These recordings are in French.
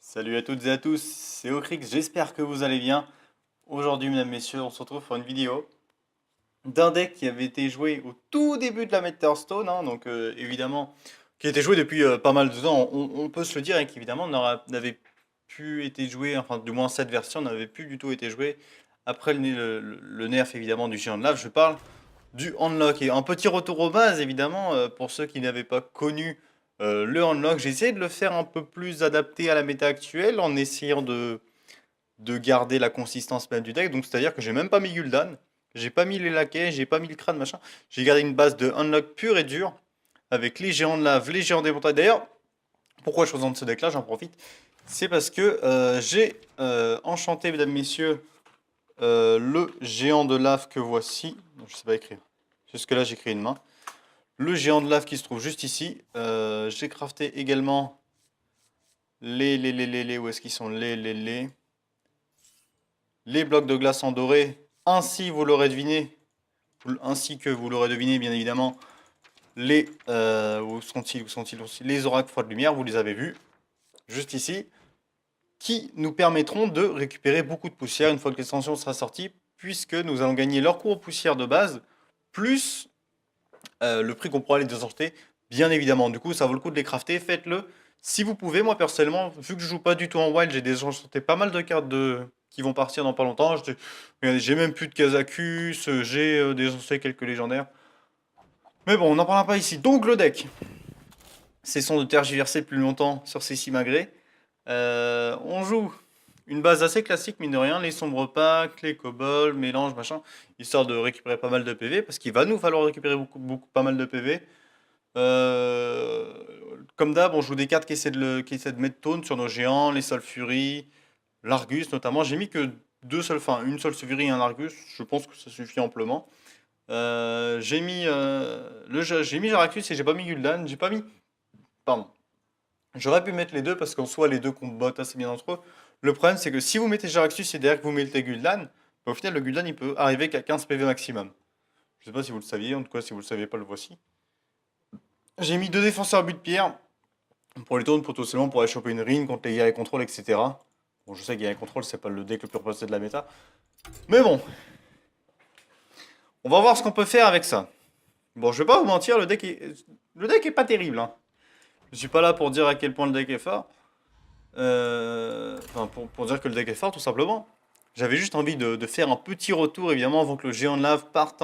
Salut à toutes et à tous, c'est Ocrix, j'espère que vous allez bien. Aujourd'hui, mesdames, messieurs, on se retrouve pour une vidéo d'un deck qui avait été joué au tout début de la Meta Hearthstone, hein, donc évidemment, qui a été joué depuis pas mal de temps. On peut se le dire, et qu'évidemment n'avait plus été joué, enfin du moins cette version n'avait plus du tout été jouée après le nerf évidemment du géant de lave. Je parle du Handlock. Et un petit retour aux bases, évidemment, pour ceux qui n'avaient pas connu le Handlock. J'ai essayé de le faire un peu plus adapté à la méta actuelle en essayant de garder la consistance même du deck. Donc, c'est-à-dire que j'ai même pas mis Gul'dan, j'ai pas mis les laquais, j'ai pas mis le crâne, machin. J'ai gardé une base de Handlock pur et dur avec les géants de lave, les géants des montagnes. D'ailleurs, pourquoi je présente ce deck-là, j'en profite. C'est parce que j'ai enchanté, mesdames, messieurs, le géant de lave que voici. Je sais pas écrire. Jusque-là, j'ai créé une main. Le géant de lave qui se trouve juste ici. J'ai crafté également où est-ce qu'ils sont les blocs de glace en doré. Ainsi, vous l'aurez deviné, ainsi que vous l'aurez deviné, bien évidemment, où sont-ils aussi les oracles froids de lumière, vous les avez vus, juste ici, qui nous permettront de récupérer beaucoup de poussière une fois que l'extension sera sortie, puisque nous allons gagner leur cours aux poussières de base, plus le prix qu'on pourra les désenchanter, bien évidemment. Du coup, ça vaut le coup de les crafter, faites-le. Si vous pouvez, moi personnellement, vu que je joue pas du tout en wild, j'ai désenchanté pas mal de cartes qui vont partir dans pas longtemps. Regardez, j'ai même plus de Kazakus, j'ai désenchanté quelques légendaires. Mais bon, on n'en parlera pas ici. Donc le deck, cessons de tergiverser plus longtemps sur ces simagrées. On joue une base assez classique, mine de rien, les sombres packs, les kobolds, mélange, machin, histoire de récupérer pas mal de PV, parce qu'il va nous falloir récupérer pas mal de PV. Euh, Comme d'hab, on joue des cartes qui essaient de mettre taunt sur nos géants, les Fury, l'Argus notamment. J'ai mis que une seule Fury et un Argus. Je pense que ça suffit amplement. J'ai mis Jaraxxus et j'ai pas mis Gul'dan. J'ai pas mis. Pardon. J'aurais pu mettre les deux parce qu'en soi, les deux combattent assez bien entre eux. Le problème, c'est que si vous mettez Jaraxxus et derrière que vous mettez Gul'dan, bah, au final, le Gul'dan il peut arriver qu'à 15 PV maximum. Je sais pas si vous le saviez, en tout cas, si vous le saviez pas, le voici. J'ai mis deux défenseurs but de pierre. Pour les tournes, potentiellement, pour aller choper une ring contre les guerriers contrôle, etc. Bon, je sais que guerrier contrôle, c'est pas le deck le plus reposé de la méta. Mais bon, on va voir ce qu'on peut faire avec ça. Bon, je vais pas vous mentir, le deck est pas terrible, hein. Je suis pas là pour dire à quel point le deck est fort. Enfin, pour dire que le deck est fort, tout simplement. J'avais juste envie de faire un petit retour, évidemment, avant que le géant de lave parte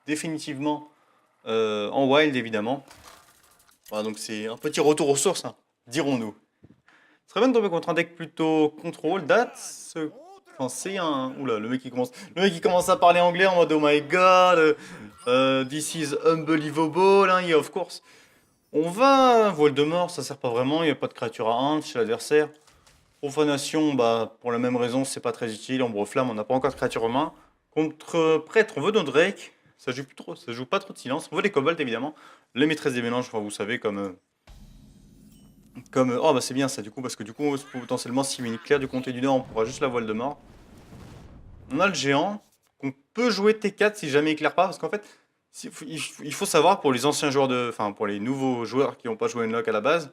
définitivement en wild, évidemment. Voilà, donc c'est un petit retour aux sources, hein, dirons-nous. Ce serait bien de tomber contre un deck plutôt contrôle. Enfin, c'est un. Oula, le mec qui commence à parler anglais en mode oh my god, this is unbelievable, hein, yeah, of course. On va. Voldemort, ça sert pas vraiment, il n'y a pas de créature à 1 chez l'adversaire. Profanation, bah, pour la même raison, c'est pas très utile. Ombre flamme, on n'a pas encore de créature en main. Contre prêtre, on veut nos Drake. Ça joue plus trop, ça joue pas trop de silence. On veut les kobolds évidemment. Les maîtresses des mélanges, enfin, vous savez, oh bah c'est bien ça du coup, parce que du coup potentiellement si une claire du comté du Nord on pourra juste la voile de mort. On a le géant, qu'on peut jouer T4 si jamais il éclaire pas, parce qu'en fait il faut savoir pour les anciens joueurs enfin pour les nouveaux joueurs qui n'ont pas joué Unlock à la base.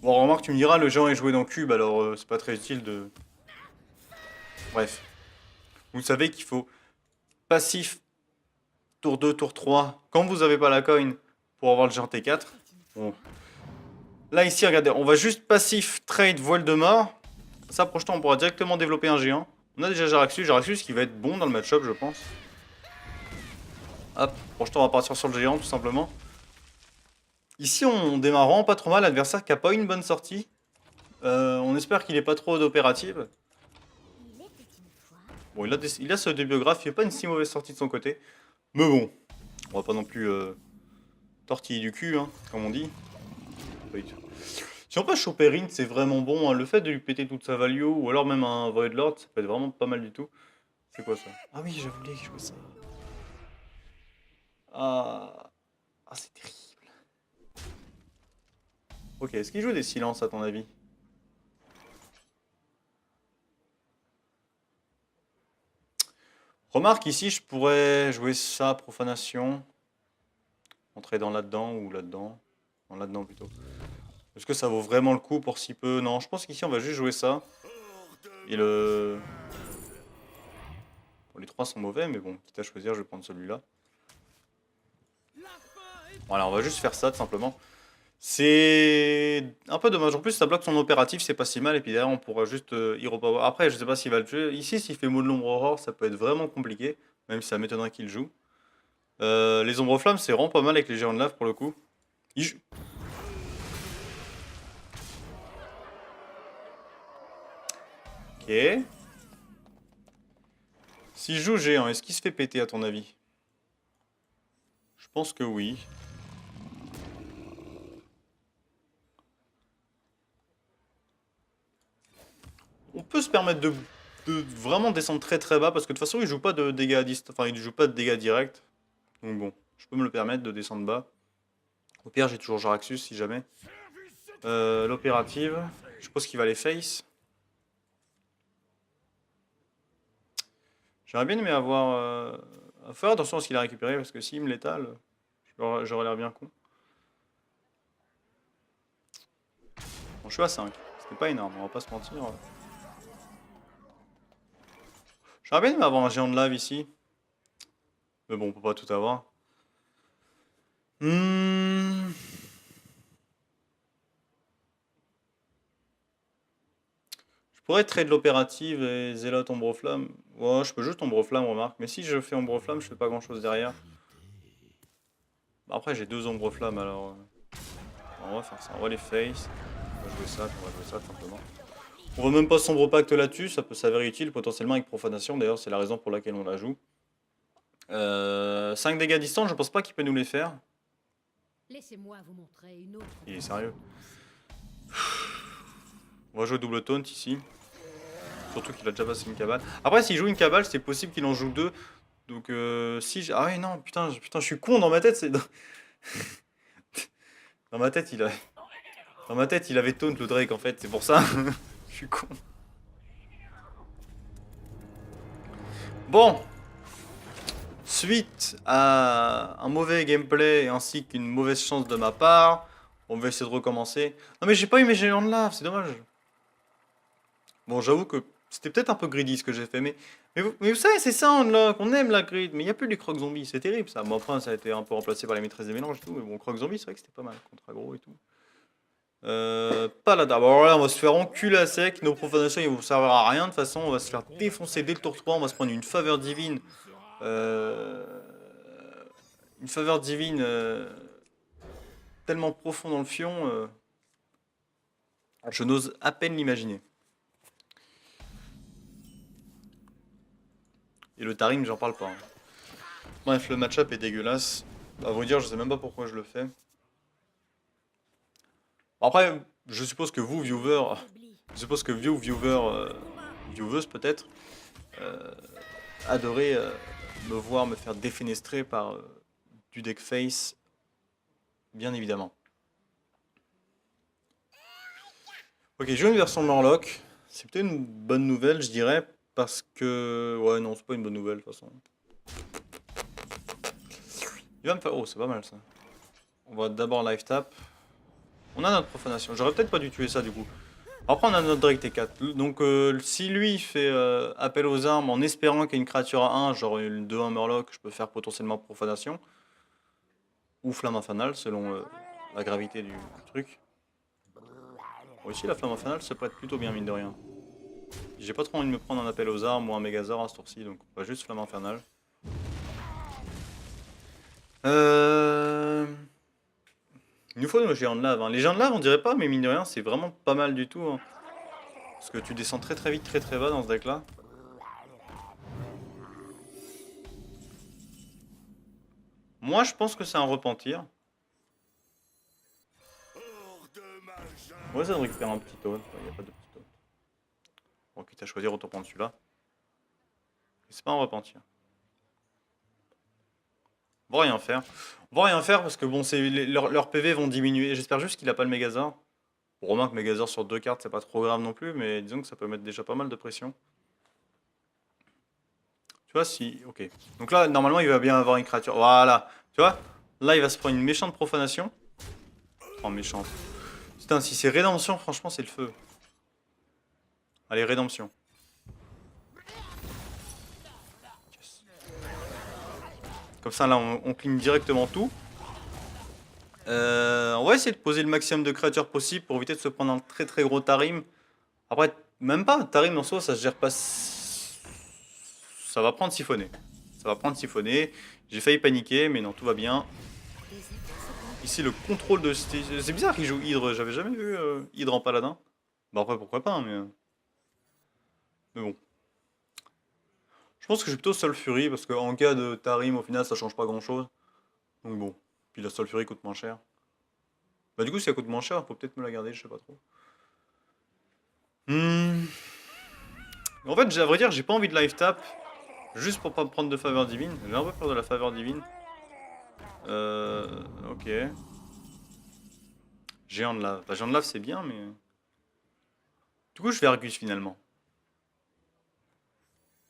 Bon remarque tu me diras le géant est joué dans Cube alors c'est pas très utile de... Bref. Vous savez qu'il faut passif tour 2, tour 3, quand vous avez pas la coin pour avoir le géant T4. Bon. Là ici regardez, on va juste passif trade voile de mort. Ça, projetant, on pourra directement développer un géant. On a déjà Jaraxxus qui va être bon dans le match-up, je pense. Hop, projetant, on va partir sur le géant, tout simplement. Ici, on démarre vraiment pas trop mal. L'adversaire qui a pas une bonne sortie. On espère qu'il est pas trop d'opérative. Bon, il a ce débiographe, il fait pas une si mauvaise sortie de son côté. Mais bon, on va pas non plus tortiller du cul, hein, comme on dit. Si on peut choper Rin, c'est vraiment bon, hein. Le fait de lui péter toute sa value, ou alors même un Void Lord, ça peut être vraiment pas mal du tout. C'est quoi ça? Ah oui, je voulais jouer ça. Ah, ah c'est terrible. Ok, est-ce qu'il joue des silences à ton avis? Remarque ici, je pourrais jouer ça, profanation. Entrer dans là-dedans ou là-dedans. Non, là-dedans plutôt. Est-ce que ça vaut vraiment le coup pour si peu? Non, je pense qu'ici on va juste jouer ça. Et le... Bon, les trois sont mauvais, mais bon, quitte à choisir, je vais prendre celui-là. Voilà, on va juste faire ça, tout simplement. C'est un peu dommage. En plus, ça bloque son opératif, c'est pas si mal. Et puis derrière, on pourra juste Hero Power. Après, je sais pas s'il va le tuer. Ici, s'il fait mot de l'ombre aurore, ça peut être vraiment compliqué. Même si ça m'étonnerait qu'il joue. Les ombres flammes, c'est vraiment pas mal avec les géants de lave pour le coup. Ok. S'il joue géant, est-ce qu'il se fait péter à ton avis? Je pense que oui. On peut se permettre de vraiment descendre très très bas parce que de toute façon il joue pas de dégâts à distance, enfin il joue pas de dégâts directs. Donc bon, je peux me le permettre de descendre bas. Au pire j'ai toujours Jaraxxus si jamais. L'opérative, je suppose qu'il va les face. J'aurais bien aimé avoir... faire attention à ce qu'il a récupéré parce que s'il me l'étale, j'aurais l'air bien con. Bon, je suis à 5, c'était pas énorme, on va pas se mentir. J'aurais bien aimé avoir un géant de lave ici. Mais bon, on peut pas tout avoir. Hmm. Je pourrais trade l'opérative et Zélote Ombreflamme. Ouais, je peux juste Ombreflamme, remarque. Mais si je fais Ombreflamme, je fais pas grand chose derrière. Après, j'ai deux Ombreflammes alors. On va faire ça. On va les face. On va jouer ça, on va jouer ça tout simplement. On va même pas sombre pacte là-dessus, ça peut s'avérer utile potentiellement avec profanation. D'ailleurs, c'est la raison pour laquelle on la joue. 5 dégâts distants, je pense pas qu'il peut nous les faire. Laissez-moi vous montrer une autre. Il est sérieux. On va jouer double taunt ici. Surtout qu'il a déjà passé une cabale. Après, s'il joue une cabale, c'est possible qu'il en joue deux. Donc, si... Ah oui, non, putain, je suis con dans ma tête. C'est... Dans ma tête, Dans ma tête, il avait taunt le Drake, en fait. C'est pour ça. Je suis con. Bon. Suite à un mauvais gameplay ainsi qu'une mauvaise chance de ma part, on va essayer de recommencer. Non mais j'ai pas eu mes géants de lave, c'est dommage. Bon, j'avoue que c'était peut-être un peu greedy ce que j'ai fait, mais vous savez, c'est ça qu'on aime la grid, mais il n'y a plus du croc zombie, c'est terrible ça. Bon, après, ça a été un peu remplacé par les maîtresses des mélanges et tout, mais bon, croc zombie, c'est vrai que c'était pas mal contre aggro et tout. Pas là d'abord, là on va se faire enculer à sec, nos profanations ils vont servir à rien de toute façon, on va se faire défoncer dès le tour 3, on va se prendre une faveur divine. Une faveur divine tellement profond dans le fion, je n'ose à peine l'imaginer. Et le Tarim, j'en parle pas. Hein. Bref, le match-up est dégueulasse. À vrai dire, je sais même pas pourquoi je le fais. Après, je suppose que vous, viewers, vieweuses peut-être, adorez me voir me faire défenestrer par du deck face, bien évidemment. Ok, je joue une version de Morlock. C'est peut-être une bonne nouvelle, je dirais, parce que... Ouais, non, c'est pas une bonne nouvelle, de toute façon. Il va me faire... Oh, c'est pas mal, ça. On va d'abord live tap. On a notre profanation. J'aurais peut-être pas dû tuer ça, du coup. Après, on a notre Drake T4. Donc, si lui fait appel aux armes en espérant qu'il y ait une créature à 1, genre une 2-1 Murloc, je peux faire potentiellement profanation. Ou flamme infernale, selon la gravité du truc. Bon, ici, la flamme infernale se prête plutôt bien, mine de rien. J'ai pas trop envie de me prendre un appel aux armes ou un Megazord à ce tour-ci, donc on va juste flamme infernale. Il nous faut nos géants de lave. Hein. Les géants de lave, on dirait pas, mais mine de rien, c'est vraiment pas mal du tout. Hein. Parce que tu descends très très vite, très très bas dans ce deck-là. Moi, je pense que c'est un repentir. On va essayer de récupérer un petit taunt. Il n'y a pas de petit taunt. Bon, quitte à choisir, autant prendre celui-là. C'est pas un repentir. On va rien faire. On va rien faire parce que bon, leurs PV vont diminuer. J'espère juste qu'il a pas le Megazord. Bon, remarque Megazord sur 2 cartes, c'est pas trop grave non plus, mais disons que ça peut mettre déjà pas mal de pression. Tu vois, si... Ok. Donc là, normalement, il va bien avoir une créature. Voilà. Tu vois, là, il va se prendre une méchante profanation. Oh, méchante. Putain, si c'est rédemption, franchement, c'est le feu. Allez, rédemption. Yes. Comme ça, là, on clean directement tout. On va essayer de poser le maximum de créatures possible pour éviter de se prendre un très très gros Tarim. Après, même pas, Tarim en soi, ça se gère pas. Ça va prendre siphonné. Ça va prendre siphonné. J'ai failli paniquer, mais non, tout va bien. Ici, le contrôle de... C'est bizarre qu'il joue Hydre, j'avais jamais vu Hydre en paladin. Bah après, pourquoi pas, mais bon. Je pense que je suis plutôt Soul Fury, parce qu'en cas de Tarim, au final, ça change pas grand-chose. Donc bon. Puis la Soul Fury coûte moins cher. Bah du coup, si elle coûte moins cher, faut peut-être me la garder, je sais pas trop. En fait, à vrai dire, j'ai pas envie de life tap. Juste pour pas me prendre de faveur divine. J'ai un peu peur de la faveur divine. Ok. Géant de lave. Bah, géant de lave, c'est bien, mais... Du coup, je vais Argus, finalement.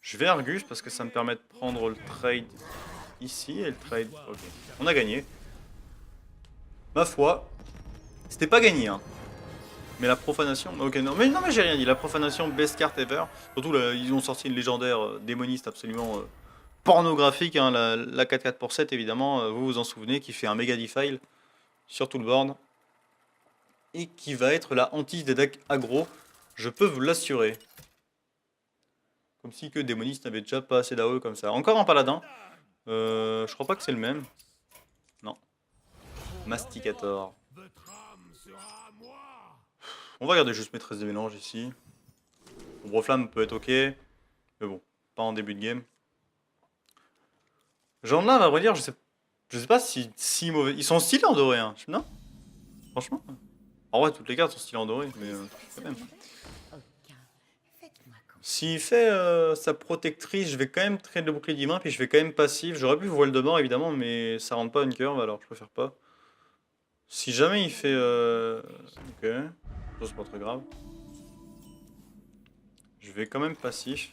Je vais Argus parce que ça me permet de prendre le trade ici et le trade... Ok. On a gagné. Ma foi. C'était pas gagné, hein. Mais la profanation... Ok, non, mais j'ai rien dit. La profanation, best card ever. Surtout, là, ils ont sorti une légendaire démoniste absolument pornographique. Hein, la 4-4 pour 7, évidemment. Vous vous en souvenez, qui fait un méga defile sur tout le board. Et qui va être la hantise des decks aggro. Je peux vous l'assurer. Comme si que démoniste n'avait déjà pas assez d'AOE comme ça. Encore un paladin. Je crois pas que c'est le même. Non. Masticator. On va regarder juste maîtresse des mélanges ici. Broflamme peut être ok. Mais bon, pas en début de game. Genre là, à vrai dire, je sais pas si mauvais. Ils sont stylés en doré, hein. Non? Franchement. En vrai, toutes les cartes sont stylées en doré, mais quand même. S'il fait sa protectrice, je vais quand même trade le bouclier divin, puis je vais quand même passif. J'aurais pu voile de mort évidemment, mais ça rentre pas une curve, alors je préfère pas. Si jamais il fait... Ok, ça c'est pas très grave. Je vais quand même passif.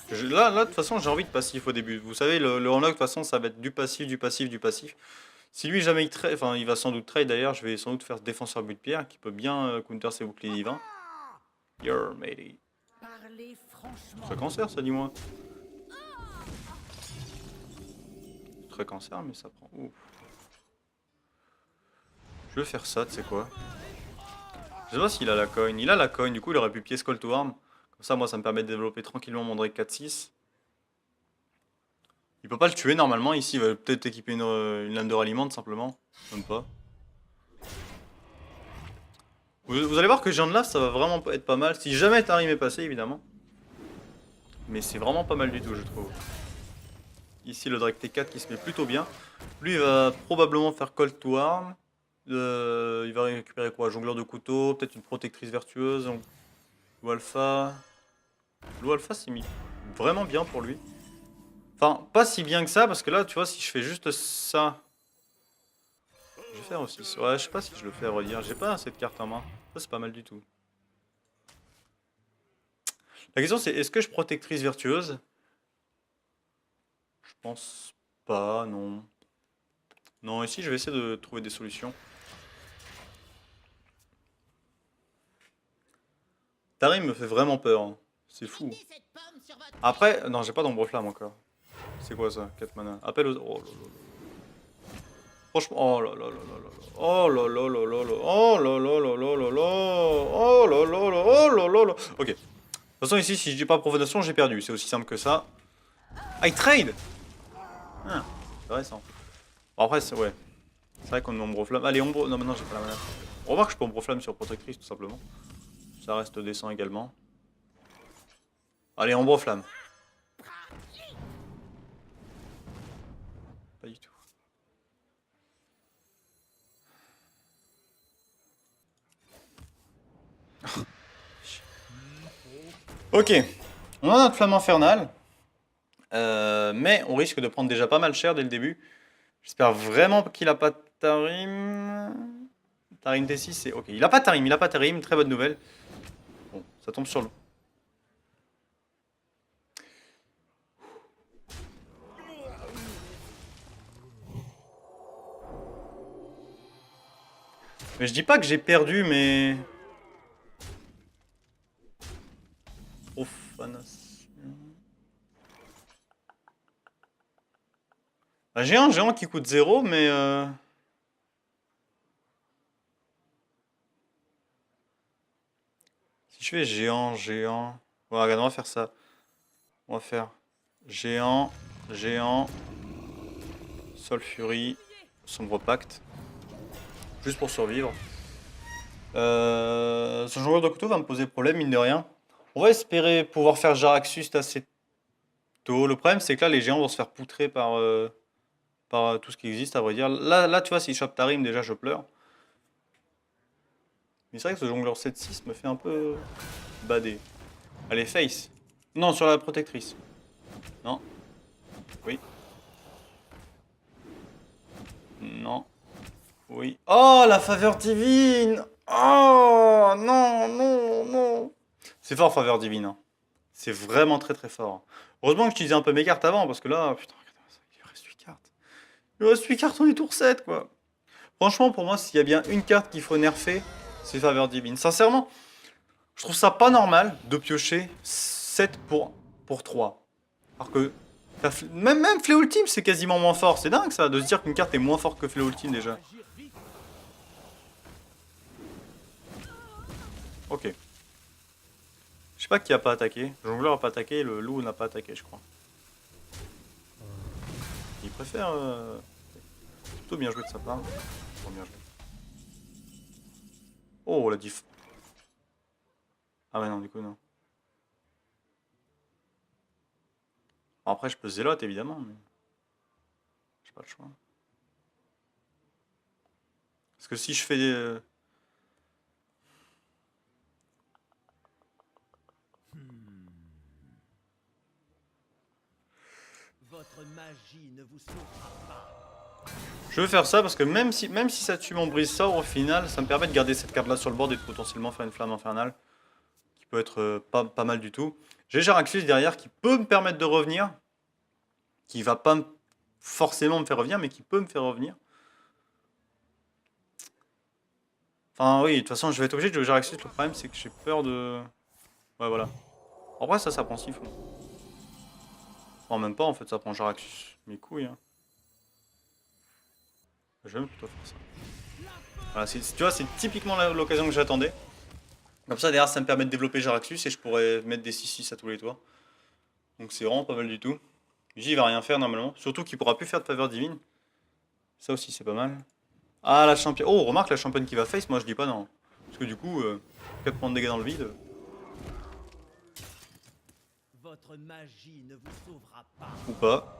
Là, de toute façon, j'ai envie de passif au début. Vous savez, le unlock, de toute façon, ça va être du passif, du passif, du passif. Si lui, jamais il trade, enfin, il va sans doute trade d'ailleurs, je vais sans doute faire défenseur but de pierre, qui peut bien counter ses boucliers divins. Your matey. Très cancer, ça, dis-moi. Très cancer, mais ça prend. Ouf. Je vais faire ça, tu sais quoi. Je sais pas s'il a la coin. Il a la coin, du coup, il aurait pu pied Skull to Arm. Comme ça, moi, ça me permet de développer tranquillement mon Drake 4-6. Il peut pas le tuer normalement. Ici, il va peut-être équiper une lame de ralliement, simplement. Même pas. Vous allez voir que Géant de Lave, ça va vraiment être pas mal. Si jamais Tarim est passé, évidemment. Mais c'est vraiment pas mal du tout, je trouve. Ici, le Drake T4 qui se met plutôt bien. Lui, il va probablement faire Cold to Arm. Il va récupérer quoi? Jongleur de couteau, peut-être une protectrice vertueuse. Lou Alpha. Lou Alpha s'est mis vraiment bien pour lui. Enfin, pas si bien que ça, parce que là, tu vois, si je fais juste ça... Je vais faire aussi... Ouais, je sais pas si je le fais à redire. J'ai pas cette carte en main. Ça, c'est pas mal du tout. La question, c'est est-ce que je protectrice vertueuse? Je pense pas, non. Non, ici, je vais essayer de trouver des solutions. Tarim me fait vraiment peur. Hein. C'est fou. Après, non, j'ai pas d'ombre flamme encore. C'est quoi ça? 4 mana. Appel aux... Oh là là là. Franchement, oh là là là là là. Oh là là là là là. Oh là là là là là là. Oh là là là. Oh là là là. Ok. De toute façon, ici, si je dis pas profanation, j'ai perdu. C'est aussi simple que ça. Ah, il trade! Ah, intéressant. Bon, après, c'est... Ouais. C'est vrai qu'on ombre flamme. Allez, ombre... Non, maintenant, j'ai pas la mana. On va voir que je peux ombre flamme sur protectrice, tout simplement. Ça reste décent également. Allez, ombre flamme. Pas du tout. Ok. On a notre flamme infernale. Mais on risque de prendre déjà pas mal cher dès le début. J'espère vraiment qu'il a pas Tarim. Tarim T6, c'est... Ok, il a pas Tarim, il a pas Tarim. Très bonne nouvelle. Bon, ça tombe sur le... Mais je dis pas que j'ai perdu, mais... Profanation... Bah, j'ai un géant qui coûte 0, mais... Si je fais géant, géant... Ouais, regarde, on va faire ça. On va faire géant, géant, Sol Fury, Sombre Pacte. Juste pour survivre. Ce joueur de couteau va me poser problème, mine de rien. On va espérer pouvoir faire Jaraxxus assez tôt. Le problème, c'est que là, les géants vont se faire poutrer par tout ce qui existe, à vrai dire. Là tu vois, s'il chope Tarim, déjà, je pleure. Mais c'est vrai que ce jongleur 7-6 me fait un peu bader. Allez, face. Non, sur la protectrice. Non. Oui. Non. Oui. Oh, la faveur divine! Oh, non, non, non. C'est fort, faveur divine, hein. C'est vraiment très très fort. Heureusement que j'utilisais un peu mes cartes avant, parce que là, putain, regarde ça, il reste 8 cartes. Il reste 8 cartes, on est tour 7, quoi. Franchement, pour moi, s'il y a bien une carte qu'il faut nerfer, c'est faveur divine. Sincèrement, je trouve ça pas normal de piocher 7 pour 3. Alors que même Fléau Ultime, c'est quasiment moins fort. C'est dingue ça, de se dire qu'une carte est moins forte que Fléau Ultime déjà. Ok. Je sais pas qui a pas attaqué. Le jongleur a pas attaqué, le loup n'a pas attaqué, je crois. Il préfère... Plutôt bien joué de sa part. Bon, bien joué. Oh, la diff. Ah ouais, non, du coup, non. Bon, après, je peux zélote, évidemment, mais... J'ai pas le choix. Parce que si je fais... Votre magie ne vous sauvera pas. Je veux faire ça parce que même si ça tue mon brise sort au final, ça me permet de garder cette carte là sur le board et de potentiellement faire une flamme infernale. Qui peut être pas mal du tout. J'ai Jaraxxus derrière qui peut me permettre de revenir. Qui va pas forcément me faire revenir, mais qui peut me faire revenir. Enfin oui, de toute façon je vais être obligé de jouer Jaraxxus. Le problème c'est que j'ai peur de... Ouais voilà. En vrai ça prend siffle. Enfin même pas en fait, ça prend Jaraxxus. Mes couilles hein. Je vais plutôt faire ça. Voilà, tu vois, c'est typiquement l'occasion que j'attendais. Comme ça, derrière, ça me permet de développer Jaraxxus et je pourrais mettre des 6-6 à tous les toits. Donc c'est vraiment pas mal du tout. J va rien faire normalement. Surtout qu'il pourra plus faire de faveur divine. Ça aussi, c'est pas mal. Ah, la championne. Oh, remarque la championne qui va face, moi je dis pas non. Parce que du coup, 4 points de dégâts dans le vide. Votre magie ne vous sauvera pas. Ou pas.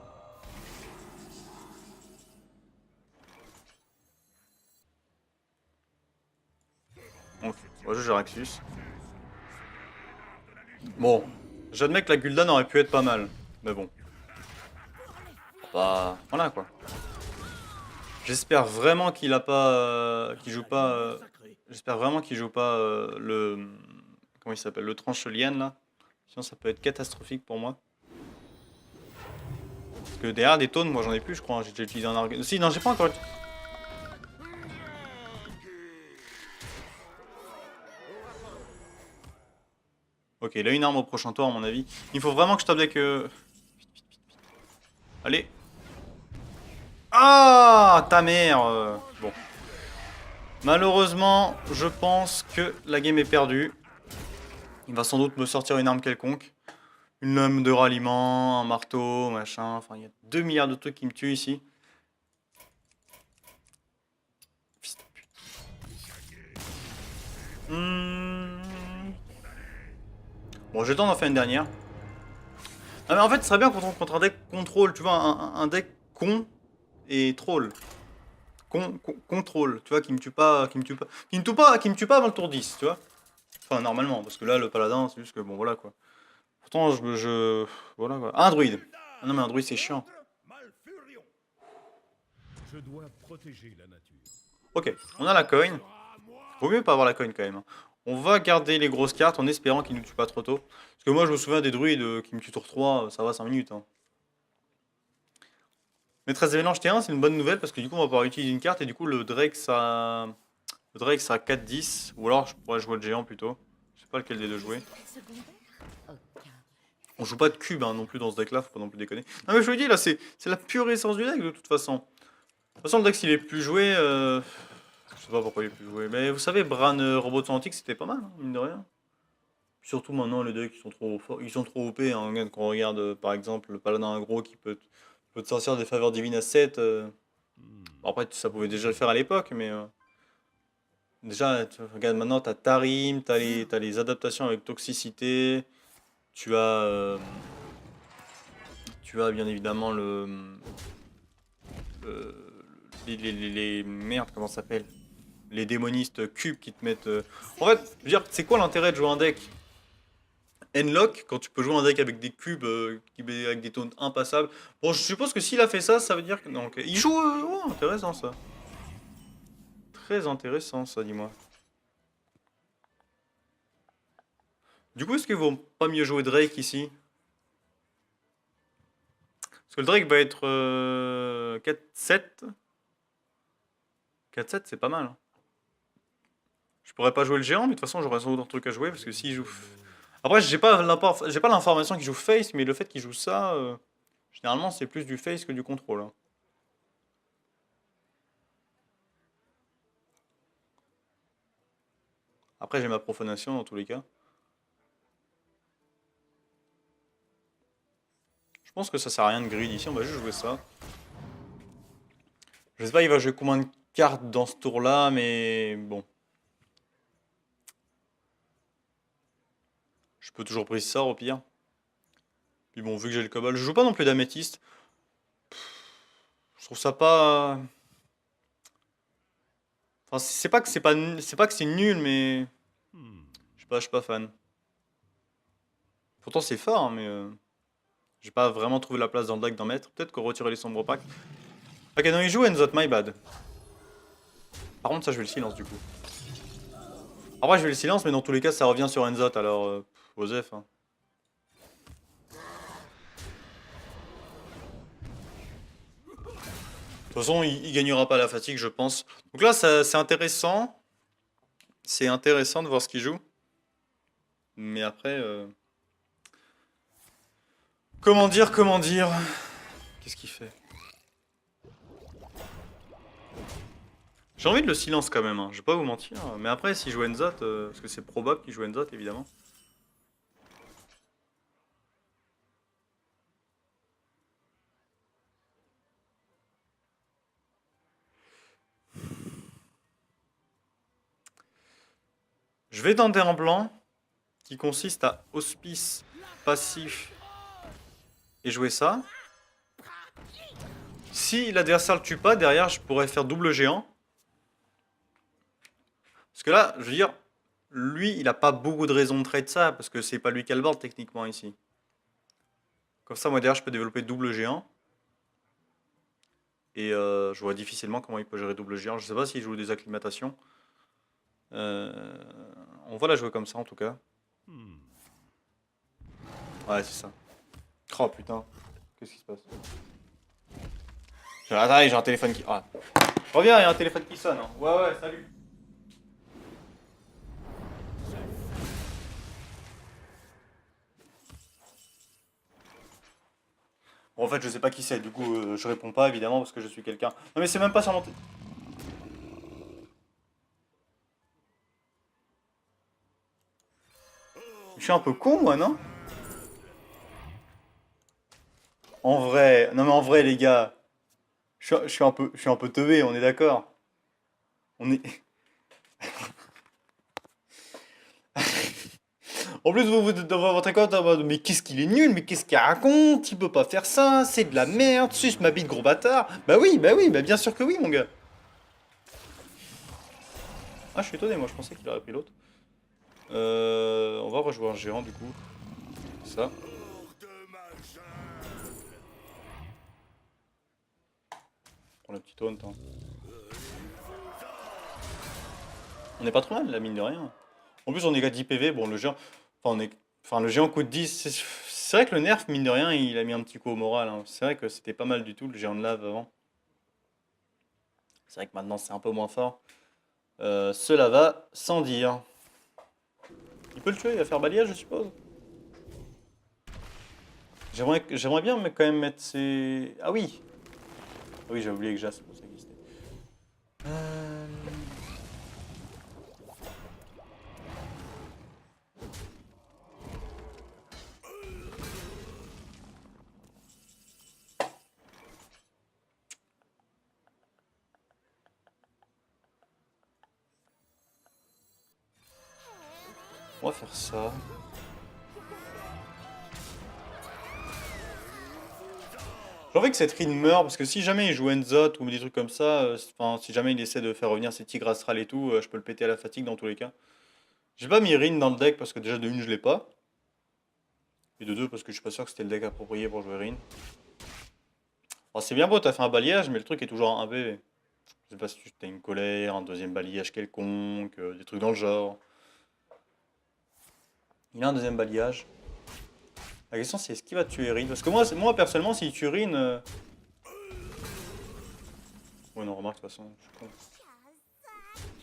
Donc, on va jouer Jaraxxus. Bon, j'admets que la Gul'dan aurait pu être pas mal. Mais bon. Bah, voilà quoi. J'espère vraiment qu'il a pas, qu'il joue pas. J'espère vraiment qu'il joue pas le, comment il s'appelle, le tranche-liane là. Sinon ça peut être catastrophique pour moi. Parce que derrière des taunes, moi j'en ai plus, je crois. Hein. J'ai déjà utilisé un argue. Si, non, j'ai pas encore. Ok, il a une arme au prochain tour à mon avis. Il faut vraiment que je tape avec. Allez. Ah, ta mère. Bon. Malheureusement, je pense que la game est perdue. Il va sans doute me sortir une arme quelconque. Une lame de ralliement, un marteau, machin. Enfin, il y a 2 milliards de trucs qui me tuent ici. Fils de pute. Bon, je tente d'en faire une dernière. Ah, mais en fait, ce serait bien contre un deck contrôle. Tu vois, un deck con et troll. Contrôle, tu vois, qui me tue pas, qui me tue pas, qui me tue pas avant le tour 10, tu vois. Enfin, normalement, parce que là, le paladin, c'est juste que bon, voilà quoi. Pourtant, voilà quoi. Ah, un druide. Ah non, mais un druide, c'est chiant. Je dois protéger la nature. Ok, on a la coin. Vaut mieux pas avoir la coin quand même. On va garder les grosses cartes en espérant qu'ils ne nous tuent pas trop tôt. Parce que moi, je me souviens des druides qui me tuent tour 3, ça va 5 minutes. Hein. Maîtresse des mélanges T1, c'est une bonne nouvelle parce que du coup, on va pouvoir utiliser une carte et du coup, le Drake, ça Le Drake sera 4-10, ou alors je pourrais jouer le géant plutôt. Je sais pas lequel des deux jouer. On joue pas de cube hein, non plus dans ce deck là, faut pas non plus déconner. Non mais je vous dis là, c'est la pure essence du deck de toute façon. De toute façon le deck s'il est plus joué, je sais pas pourquoi il est plus joué. Mais vous savez, Bran Robot Antique c'était pas mal, hein, mine de rien. Surtout maintenant les decks ils sont trop forts, ils sont trop OP. Hein. Regarde, quand on regarde par exemple le Paladin aggro qui peut te sortir des faveurs divines à 7. Bon, après ça pouvait déjà le faire à l'époque, mais déjà regarde maintenant t'as Tarim, t'as les adaptations avec toxicité, tu as bien évidemment le- merde comment ça s'appelle, les démonistes cubes qui te mettent. En fait, je veux dire, c'est quoi l'intérêt de jouer un deck N-Lock quand tu peux jouer un deck avec des cubes avec des taunts impassables. Bon, je suppose que s'il a fait ça, ça veut dire que non. Ok. Il joue. Oh, intéressant ça. Très intéressant ça, dis-moi. Du coup, est-ce qu'il vaut pas mieux jouer Drake ici? Parce que le Drake va être 4-7. 4-7, c'est pas mal. Hein. Je pourrais pas jouer le géant, mais de toute façon, j'aurais sans doute un truc à jouer parce que s'il joue. Après, j'ai pas l'information qu'il joue face, mais le fait qu'il joue ça, généralement, c'est plus du face que du contrôle. Hein. Après, j'ai ma profanation dans tous les cas. Je pense que ça sert à rien de grid ici, on va juste jouer ça. Je sais pas, il va jouer combien de cartes dans ce tour-là, mais bon. Je peux toujours prise ça au pire. Puis bon, vu que j'ai le cobalt, je joue pas non plus d'améthyste. Je trouve ça pas. Enfin, c'est pas que c'est pas que c'est nul, mais je suis pas fan. Pourtant c'est fort, hein, mais j'ai pas vraiment trouvé la place dans le deck d'en mettre. Peut-être qu'on retirer les sombres packs. Ok, non, il joue Enzot, my bad. Par contre, ça je vais le silence du coup. Après, je vais le silence, mais dans tous les cas, ça revient sur Enzot, alors Osef. Hein. De toute façon, il gagnera pas la fatigue, je pense. Donc là, c'est intéressant. C'est intéressant de voir ce qu'il joue. Mais après, comment dire, comment dire. Qu'est-ce qu'il fait? J'ai envie de le silence quand même, hein. Je vais pas vous mentir. Mais après, s'il joue Enzot, parce que c'est probable qu'il joue Enzot, évidemment. Je vais tenter un plan qui consiste à hospice passif et jouer ça. Si l'adversaire le tue pas, derrière, je pourrais faire double géant. Parce que là, je veux dire, lui, il a pas beaucoup de raisons de trade ça, parce que c'est pas lui qui a le board techniquement ici. Comme ça, moi derrière, je peux développer double géant. Et je vois difficilement comment il peut gérer double géant. Je sais pas s'il joue des acclimatations. On va la jouer comme ça en tout cas. Ouais, c'est ça. Oh putain. Qu'est-ce qui se passe? Attendez, j'ai un téléphone qui. Ah. Reviens, il y a un téléphone qui sonne. Hein. Ouais, ouais, salut. Bon, en fait, je sais pas qui c'est, du coup, je réponds pas évidemment parce que je suis quelqu'un. Non, mais c'est même pas sur mon. Je suis un peu con, moi, non? En vrai, non mais en vrai, les gars, je suis un peu teubé, on est d'accord. On est. En plus, vous êtes dans votre compte en mode, mais qu'est-ce qu'il est nul, mais qu'est-ce qu'il raconte? Il peut pas faire ça, c'est de la merde, suce ma bite, gros bâtard. Bah oui, bah bien sûr que oui, mon gars. Ah, je suis étonné, moi je pensais qu'il aurait pris l'autre. On va rejouer un géant du coup. Ça. Prends la petite taunt. Hein. On est pas trop mal, la mine de rien. En plus, on est qu'à 10 PV. Bon, le géant. Enfin, le géant coûte 10. C'est vrai que le nerf, mine de rien, il a mis un petit coup au moral. Hein. C'est vrai que c'était pas mal du tout, le géant de lave avant. C'est vrai que maintenant, c'est un peu moins fort. Cela va sans dire. Il peut le tuer, il va faire balayage, je suppose. J'aimerais bien mais quand même mettre ses... Ah oui! Ah oui, j'ai oublié que Jas, pour ça existait. On va faire ça. J'ai envie que cette Rin meure, parce que si jamais il joue Enzot ou des trucs comme ça, enfin, si jamais il essaie de faire revenir ses tigres astrales et tout, je peux le péter à la fatigue dans tous les cas. J'ai pas mis Rin dans le deck parce que déjà de une je l'ai pas. Et de deux parce que je suis pas sûr que c'était le deck approprié pour jouer Rin. Alors c'est bien beau, t'as fait un balayage, mais le truc est toujours en 1v. Je sais pas si t'as une colère, un deuxième balayage quelconque, des trucs dans le genre. Il a un deuxième balayage. La question c'est est-ce qu'il va tuer Rin? Parce que moi personnellement, s'il tue Rin. Ouais, non, remarque de toute façon, je suis con.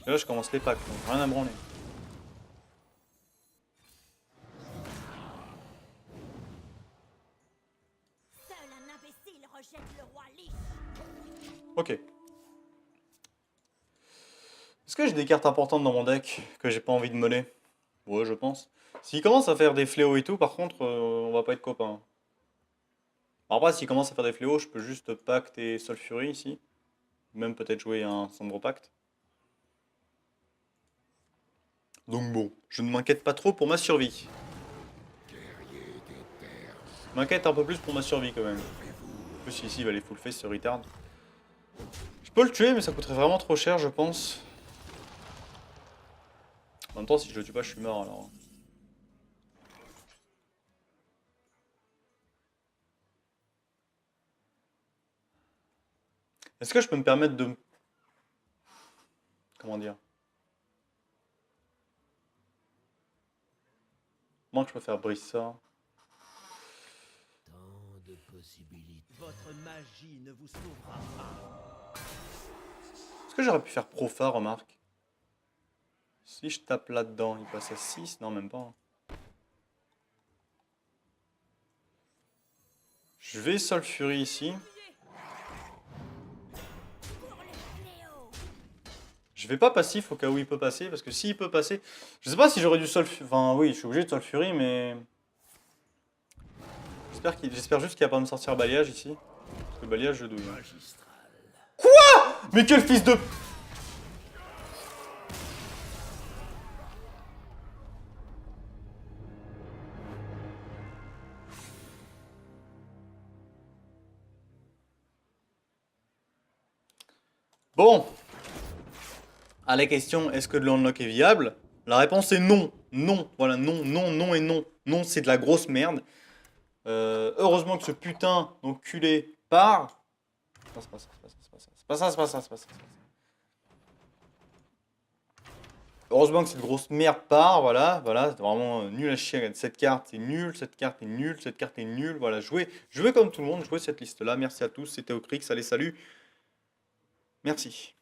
Et là, je commence les packs, donc rien à branler. Seul un imbécile rejette le roi Lich. Ok. Est-ce que j'ai des cartes importantes dans mon deck que j'ai pas envie de mener? Ouais, je pense. S'il commence à faire des fléaux et tout, par contre, on va pas être copains. Alors après, s'il commence à faire des fléaux, je peux juste pacte et Sulfury ici. Même peut-être jouer un Sombro Pacte. Donc bon, je ne m'inquiète pas trop pour ma survie. Je m'inquiète un peu plus pour ma survie quand même. En plus ici il va les full face ce retard. Je peux le tuer mais ça coûterait vraiment trop cher je pense. En même temps si je le tue pas je suis mort alors. Est-ce que je peux me permettre de... Comment dire? Comment je peux faire briser ça? Tant de possibilités. Votre magie ne vous sauvera pas. Est-ce que j'aurais pu faire Profa, remarque? Si je tape là-dedans, il passe à 6? Non, même pas. Je vais Sulfury ici. Je vais pas passif au cas où il peut passer, parce que s'il peut passer... Je sais pas si j'aurais dû Sulfury... Enfin oui, je suis obligé de Sulfury, mais... J'espère juste qu'il va pas me sortir balayage ici. Parce que balayage je douille. Quoi? Mais quel fils de... Bon. À la question, est-ce que de l'unlock est viable? La réponse est non. Non. Voilà, non, non, non et non. Non, c'est de la grosse merde. Heureusement que ce putain d'enculé part. C'est pas ça, c'est pas ça, c'est pas ça, c'est pas ça, c'est pas ça, c'est pas ça. Heureusement que cette grosse merde part, voilà, c'est vraiment nul à chier. Regarde, cette carte est nulle, cette carte est nulle, cette carte est nulle. Voilà, jouez comme tout le monde, jouez cette liste-là. Merci à tous, c'était Ocrix, allez, salut. Merci.